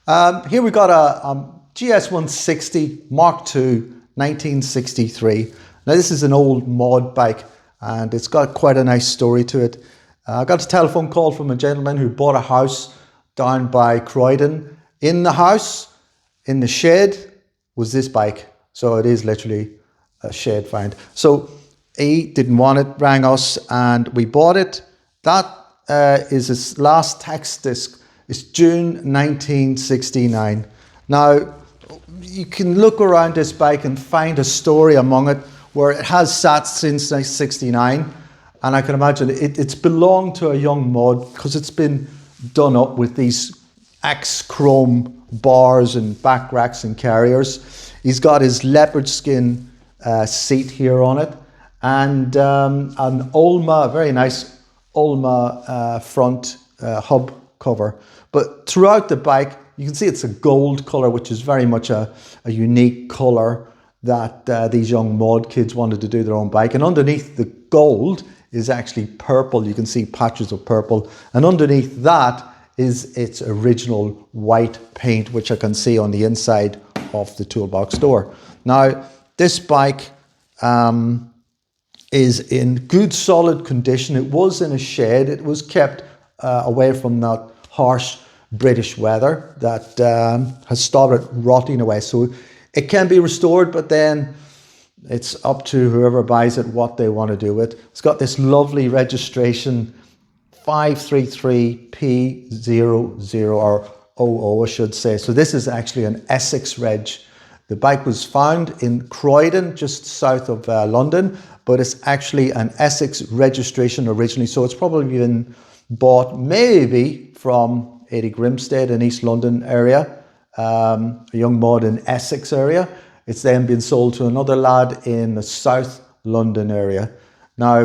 Here we got a GS 160 Mark II 1963. Now this is an old mod bike and it's got quite a nice story to it. I got a telephone call from a gentleman who bought a house down by Croydon. In the house, in the shed, was this bike. So it is literally a shed find. So he didn't want it, rang us and we bought it. That is his last tax disc. It's June 1969. Now, you can look around this bike and find a story among it where it has sat since 1969. And I can imagine it's belonged to a young mod because it's been done up with these axe chrome bars and back racks and carriers. He's got his leopard skin seat here on it. And an Ulma, very nice Ulma front hub cover. But throughout the bike, you can see it's a gold colour, which is very much a unique colour that these young mod kids wanted to do their own bike. And underneath the gold is actually purple. You can see patches of purple. And underneath that is its original white paint, which I can see on the inside of the toolbox door. Now, this bike is in good solid condition. It was in a shed. It was kept away from that harsh British weather that has started rotting away. So it can be restored, but then it's up to whoever buys it what they want to do with it. It's got this lovely registration 533P00 or 00, I should say. So this is actually an Essex reg. The bike was found in Croydon, just south of London, but it's actually an Essex registration originally. So it's probably been bought maybe from Eddie Grimstead in East London area, a young mod in Essex area. It's then been sold to another lad in the South London area. Now,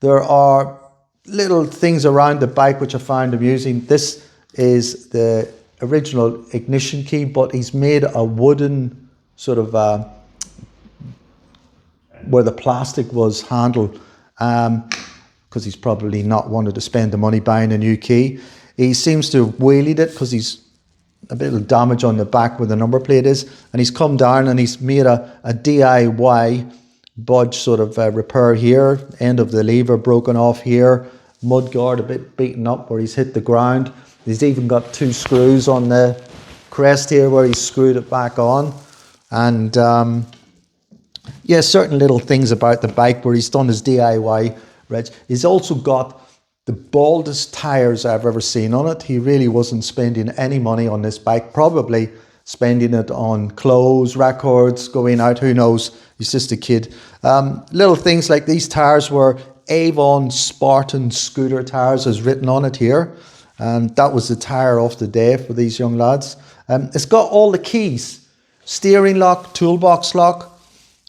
there are little things around the bike which I find amusing. This is the original ignition key, but he's made a wooden sort of where the plastic was handle, because he's probably not wanted to spend the money buying a new key. He seems to have wheelied it because he's a bit of damage on the back where the number plate is, and he's come down and he's made a DIY budge sort of repair here, end of the lever broken off here, mud guard a bit beaten up where he's hit the ground. He's even got 2 screws on the crest here where he's screwed it back on. And yeah, certain little things about the bike where he's done his DIY reg. He's also got the baldest tires I've ever seen on it. He really wasn't spending any money on this bike, probably spending it on clothes, records, going out, who knows. He's just a kid. Little things like these tires were Avon Spartan scooter tires, as written on it here. And that was the tire of the day for these young lads. It's got all the keys. Steering lock, toolbox lock.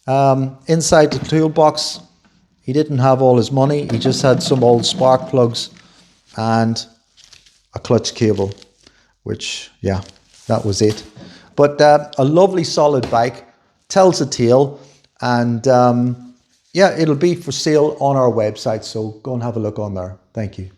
Inside the toolbox, he didn't have all his money. He just had some old spark plugs and a clutch cable, which, yeah, that was it. But a lovely solid bike, tells a tale, and yeah, it'll be for sale on our website. So go and have a look on there. Thank you.